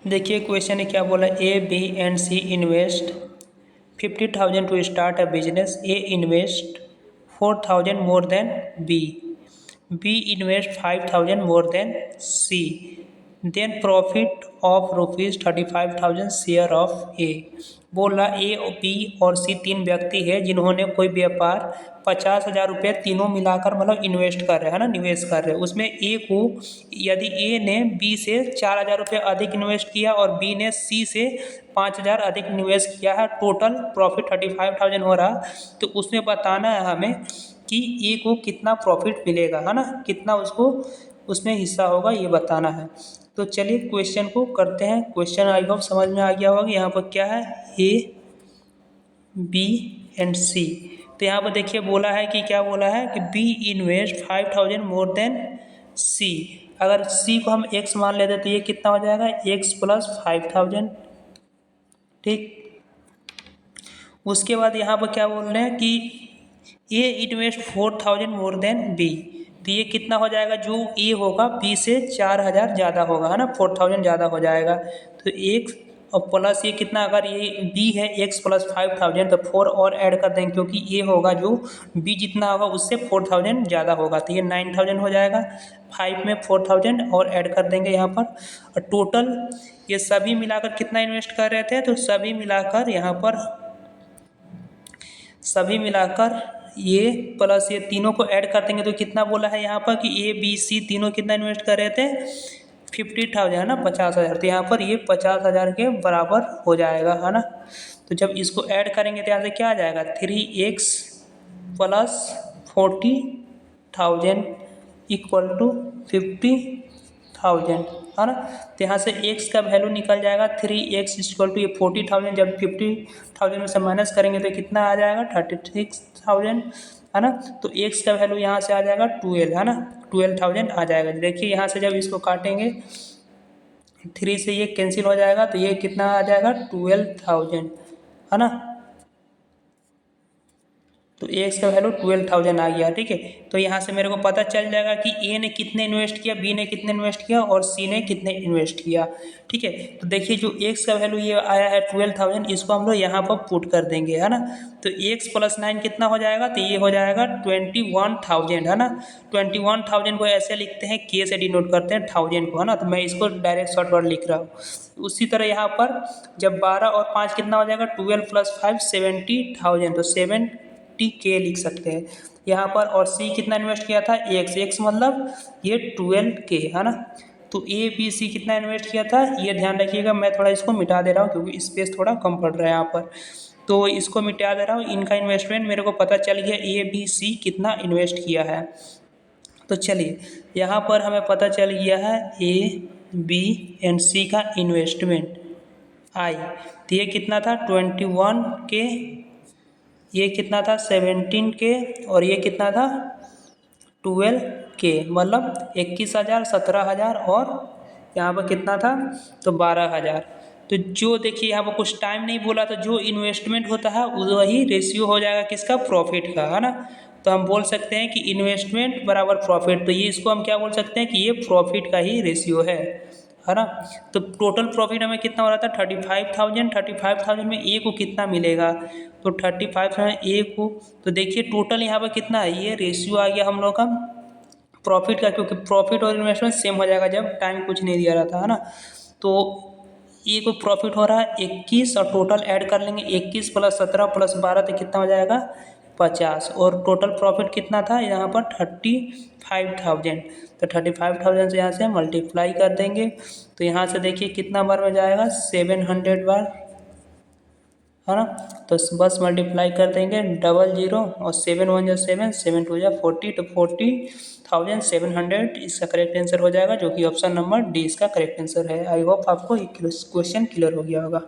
देखिए क्वेश्चन ने क्या बोला, A B and C invest 50,000 to start a business. A invest 4,000 more than B. B invest 5,000 more than C. Then profit of ₹35,000 share of A. बोल रहा ए, B और सी तीन व्यक्ति है जिन्होंने कोई व्यापार 50,000 रुपये तीनों मिलाकर मतलब इन्वेस्ट कर रहे हैं ना, निवेश कर रहे हैं. उसमें ए को, यदि ए ने बी से 4,000 रुपये अधिक इन्वेस्ट किया और बी ने सी से 5,000 अधिक निवेश किया है, टोटल प्रॉफिट 35,000 हो रहा. तो उसमें बताना है हमें कि ए को कितना प्रॉफिट मिलेगा, है ना, कितना उसको उसमें हिस्सा होगा, ये बताना है. तो चलिए क्वेश्चन को करते हैं. क्वेश्चन आई होप समझ में आ गया होगा. यहाँ पर क्या है, ए बी एंड सी. तो यहाँ पर देखिए बोला है कि क्या बोला है कि बी इन्वेस्ट 5,000 मोर देन सी. अगर सी को हम एक्स मान लेते तो ये कितना हो जाएगा, एक्स प्लस 5,000. ठीक. उसके बाद यहाँ पर क्या बोल रहे हैं कि ए इन्वेस्ट 4,000 मोर देन बी. तो ये कितना हो जाएगा, जो ए होगा बी से 4,000 ज़्यादा होगा, है ना, 4,000 ज़्यादा हो जाएगा. तो एक्स और प्लस ये कितना, अगर ये बी है एक्स प्लस 5,000 तो 4 और ऐड कर देंगे क्योंकि ए होगा जो बी जितना होगा उससे 4,000 ज़्यादा होगा. तो ये 9,000 हो जाएगा. 5 में 4,000 और ऐड कर देंगे यहाँ पर. और टोटल ये सभी मिलाकर कितना इन्वेस्ट कर रहे थे, तो सभी मिलाकर यहाँ पर सभी मिलाकर ये प्लस ये तीनों को ऐड कर देंगे तो कितना बोला है यहाँ पर कि ए बी सी तीनों कितना इन्वेस्ट कर रहे थे, 50,000, है ना, 50,000. तो यहाँ पर ये 50,000 के बराबर हो जाएगा, है ना. तो जब इसको ऐड करेंगे तो यहाँ से क्या आ जाएगा, 3x प्लस 40,000 इक्वल टू 50,000, है ना. तो यहाँ से x का वैल्यू निकल जाएगा 3x इक्वल टू ये 40,000. जब 50,000 में से माइनस करेंगे तो कितना आ जाएगा, 36,000, है ना. तो x का वैल्यू यहाँ से आ जाएगा 12, है ना, 12,000 आ जाएगा. देखिए यहाँ से जब इसको काटेंगे 3 से ये कैंसिल हो जाएगा तो ये कितना आ जाएगा, 12,000, है ना. तो एक्स का वैल्यू 12,000 आ गया. ठीक है. तो यहाँ से मेरे को पता चल जाएगा कि ए ने कितने इन्वेस्ट किया, बी ने कितने इन्वेस्ट किया और सी ने कितने इन्वेस्ट किया. ठीक है. तो देखिए जो एक्स का वैल्यू ये आया है 12,000, इसको हम लोग यहाँ पर पुट कर देंगे, है ना. तो एक्स प्लस 9 कितना हो जाएगा, तो ये हो जाएगा 21,000, है ना. 21,000 को ऐसे लिखते हैं, के से डिनोट करते हैं 1000 को, है ना. तो मैं इसको डायरेक्ट शॉर्टकट लिख रहा हूँ. उसी तरह यहाँ पर जब 12 और 5 कितना हो जाएगा, 12 प्लस 5 70,000, तो 70K लिख सकते हैं यहाँ पर. और सी कितना इन्वेस्ट किया था, एक्स मतलब ये 12K, है ना. तो ए बी सी कितना इन्वेस्ट किया था, ये ध्यान रखिएगा. मैं थोड़ा इसको मिटा दे रहा हूँ क्योंकि स्पेस थोड़ा कम पड़ रहा है यहाँ पर, तो इसको मिटा दे रहा हूँ. इनका इन्वेस्टमेंट मेरे को पता चल गया, ए बी सी कितना इन्वेस्ट किया है. तो चलिए यहाँ पर हमें पता चल गया है ए बी एंड सी का इन्वेस्टमेंट आई. तो ये कितना था 21K, ये कितना था 17K और ये कितना था 12K, मतलब 21,000, 17,000 और यहाँ पर कितना था, तो 12,000. तो जो देखिए यहाँ पर कुछ टाइम नहीं बोला, तो जो इन्वेस्टमेंट होता है वही रेशियो हो जाएगा किसका, प्रॉफिट का, है ना. तो हम बोल सकते हैं कि इन्वेस्टमेंट बराबर प्रॉफिट. तो ये इसको हम क्या बोल सकते हैं कि ये प्रॉफिट का ही रेशियो है ना. तो टोटल प्रॉफिट हमें कितना हो रहा था 35,000. 35,000 में ए को कितना मिलेगा, तो 35,000 ए को. तो देखिए टोटल यहाँ पर कितना है, ये रेशियो आ गया हम लोग का प्रॉफिट का, क्योंकि प्रॉफिट और इन्वेस्टमेंट सेम हो जाएगा जब टाइम कुछ नहीं दिया रहता, है ना. तो ए को प्रॉफिट हो रहा है 21 और टोटल ऐड कर लेंगे 21 प्लस 17 प्लस 12 तो कितना हो जाएगा 50. और टोटल प्रॉफिट कितना था यहाँ पर 35,000. तो 35,000 से यहाँ से मल्टीप्लाई कर देंगे. तो यहाँ से देखिए कितना बार में जाएगा, 700 बार, है ना. तो बस मल्टीप्लाई कर देंगे 00 और 7 1 जा 7, 7 2 जा 40, तो 40,700 इसका करेक्ट आंसर हो जाएगा, जो कि ऑप्शन नंबर डी इसका करेक्ट आंसर है. आई होप आपको ये क्वेश्चन क्लियर हो गया होगा.